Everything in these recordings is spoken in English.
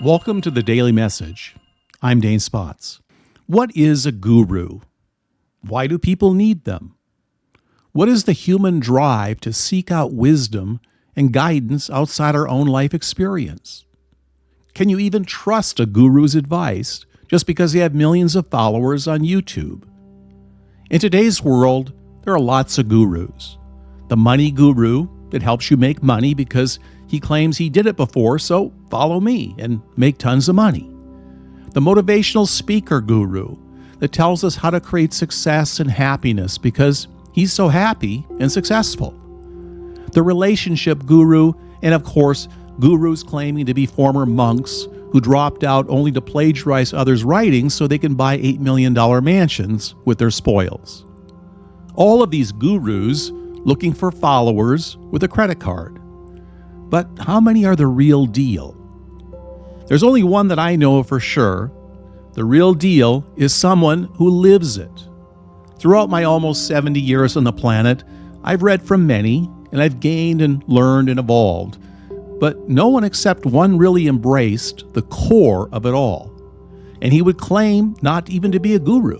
Welcome to the Daily Message. I'm Dane Spots. What is a guru? Why do people need them? What is the human drive to seek out wisdom and guidance outside our own life experience? Can you even trust a guru's advice just because they have millions of followers on YouTube? In today's world, there are lots of gurus. The money guru that helps you make money because he claims he did it before, so follow me and make tons of money. The motivational speaker guru that tells us how to create success and happiness because he's so happy and successful. The relationship guru, and of course, gurus claiming to be former monks who dropped out only to plagiarize others' writings so they can buy $8 million mansions with their spoils. All of these gurus looking for followers with a credit card. But how many are the real deal? There's only one that I know for sure. The real deal is someone who lives it. Throughout my almost 70 years on the planet, I've read from many, and I've gained and learned and evolved. But no one except one really embraced the core of it all. And he would claim not even to be a guru,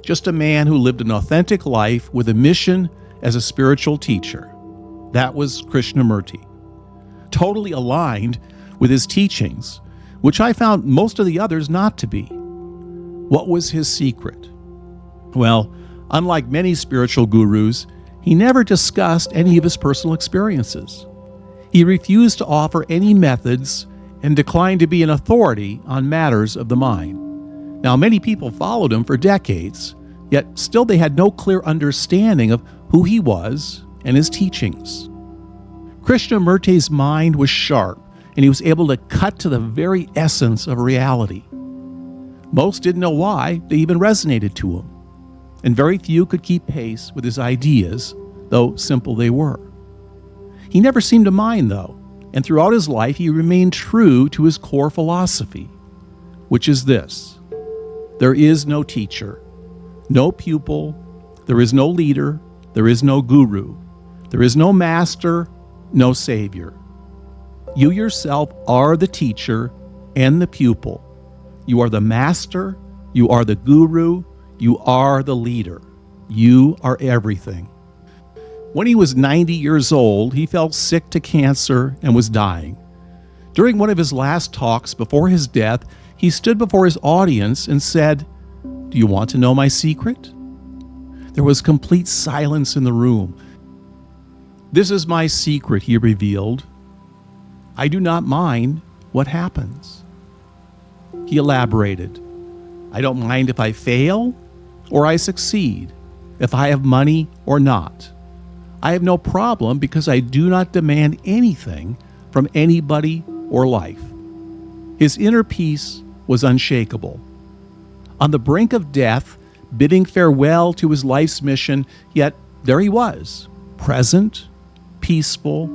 just a man who lived an authentic life with a mission as a spiritual teacher. That was Krishnamurti. Totally aligned with his teachings, which I found most of the others not to be. What was his secret? Well, unlike many spiritual gurus, he never discussed any of his personal experiences. He refused to offer any methods and declined to be an authority on matters of the mind. Now, many people followed him for decades, yet still they had no clear understanding of who he was and his teachings. Krishnamurti's mind was sharp, and he was able to cut to the very essence of reality. Most didn't know why they even resonated to him, and very few could keep pace with his ideas, though simple they were. He never seemed to mind, though, and throughout his life he remained true to his core philosophy, which is this: there is no teacher, no pupil, there is no leader, there is no guru, there is no master, no savior. You yourself are the teacher and the pupil. You are the master, you are the guru, you are the leader. You are everything. When he was 90 years old, he fell sick to cancer and was dying. During one of his last talks before his death, he stood before his audience and said, "Do you want to know my secret?" There was complete silence in the room. "This is my secret," he revealed. "I do not mind what happens." He elaborated, "I don't mind if I fail or I succeed, if I have money or not. I have no problem because I do not demand anything from anybody or life." His inner peace was unshakable. On the brink of death, bidding farewell to his life's mission, yet there he was, present, peaceful,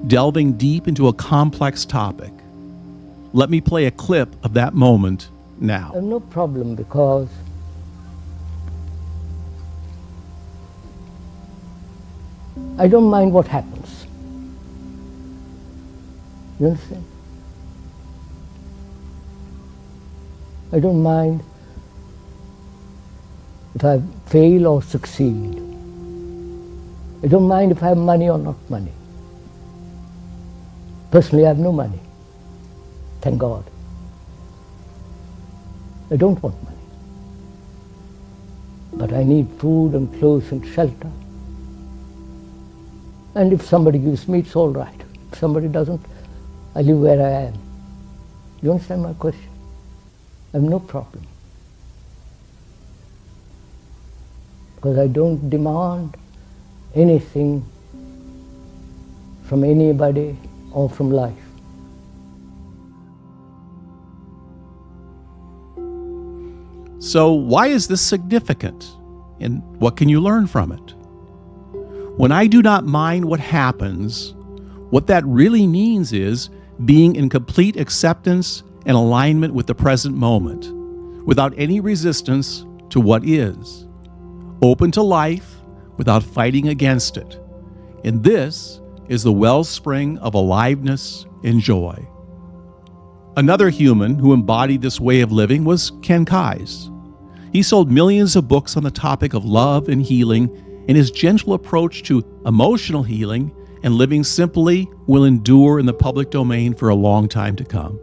delving deep into a complex topic. Let me play a clip of that moment now. I have no problem because I don't mind what happens. You understand? I don't mind if I fail or succeed. I don't mind if I have money or not money. Personally, I have no money. Thank God. I don't want money. But I need food and clothes and shelter. And if somebody gives me, it's all right. If somebody doesn't, I live where I am. You understand my question? I have no problem. Because I don't demand anything from anybody or from life. So why is this significant? And what can you learn from it? When I do not mind what happens, what that really means is being in complete acceptance and alignment with the present moment, without any resistance to what is, open to life without fighting against it. And this is the wellspring of aliveness and joy. Another human who embodied this way of living was Ken Kais. He sold millions of books on the topic of love and healing, and his gentle approach to emotional healing and living simply will endure in the public domain for a long time to come.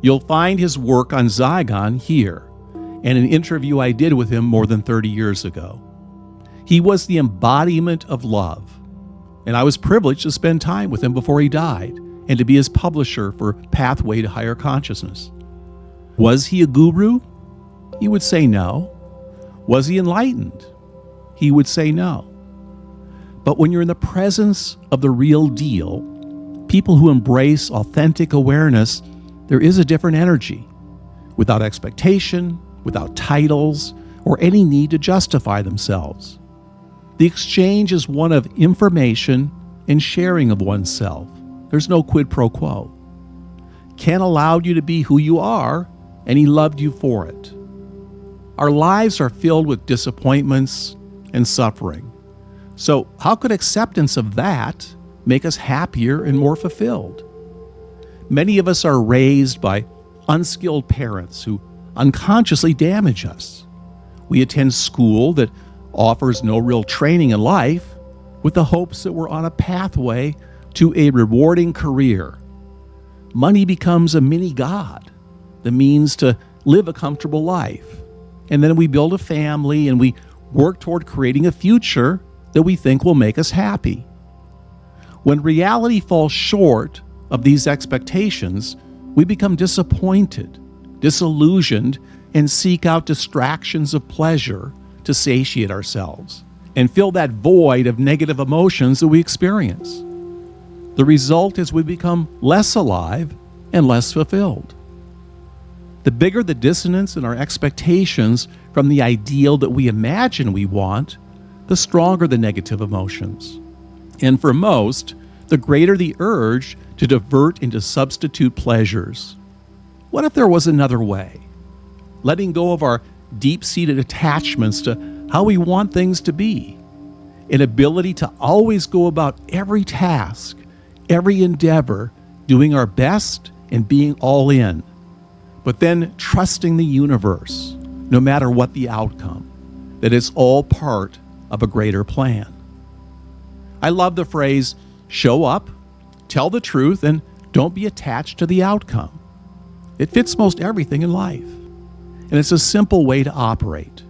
You'll find his work on ZYGON here, and an interview I did with him more than 30 years ago. He was the embodiment of love, and I was privileged to spend time with him before he died and to be his publisher for Pathway to Higher Consciousness. Was he a guru? He would say no. Was he enlightened? He would say no. But when you're in the presence of the real deal, people who embrace authentic awareness, there is a different energy, without expectation, without titles, or any need to justify themselves. The exchange is one of information and sharing of oneself. There's no quid pro quo. Ken allowed you to be who you are, and he loved you for it. Our lives are filled with disappointments and suffering. So how could acceptance of that make us happier and more fulfilled? Many of us are raised by unskilled parents who unconsciously damage us. We attend school that offers no real training in life with the hopes that we're on a pathway to a rewarding career. Money becomes a mini god, the means to live a comfortable life. And then we build a family and we work toward creating a future that we think will make us happy. When reality falls short of these expectations, we become disappointed, disillusioned, and seek out distractions of pleasure to satiate ourselves and fill that void of negative emotions that we experience. The result is we become less alive and less fulfilled. The bigger the dissonance in our expectations from the ideal that we imagine we want, the stronger the negative emotions. And for most, the greater the urge to divert into substitute pleasures. What if there was another way? Letting go of our deep-seated attachments to how we want things to be. An ability to always go about every task, every endeavor, doing our best and being all in. But then trusting the universe, no matter what the outcome, that it's all part of a greater plan. I love the phrase, show up, tell the truth, and don't be attached to the outcome. It fits most everything in life. And it's a simple way to operate.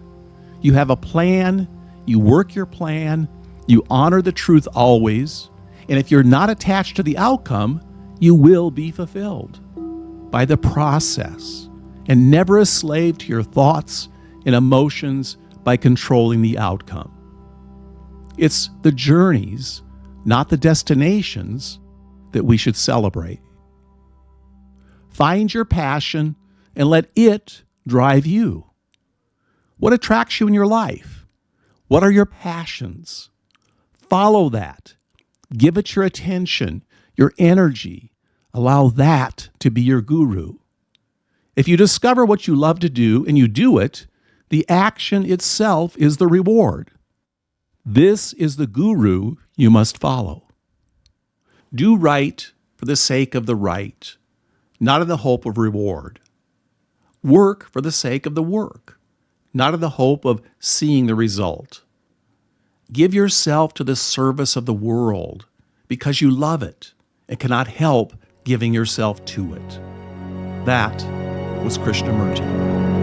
You have a plan, you work your plan, you honor the truth always, and if you're not attached to the outcome, you will be fulfilled by the process, and never a slave to your thoughts and emotions by controlling the outcome. It's the journeys, not the destinations, that we should celebrate. Find your passion and let it drive you. What attracts you in your life? What are your passions? Follow that. Give it your attention, your energy. Allow that to be your guru. If you discover what you love to do and you do it, the action itself is the reward. This is the guru you must follow. Do right for the sake of the right, not in the hope of reward. Work for the sake of the work, not in the hope of seeing the result. Give yourself to the service of the world because you love it and cannot help giving yourself to it. That was Krishnamurti.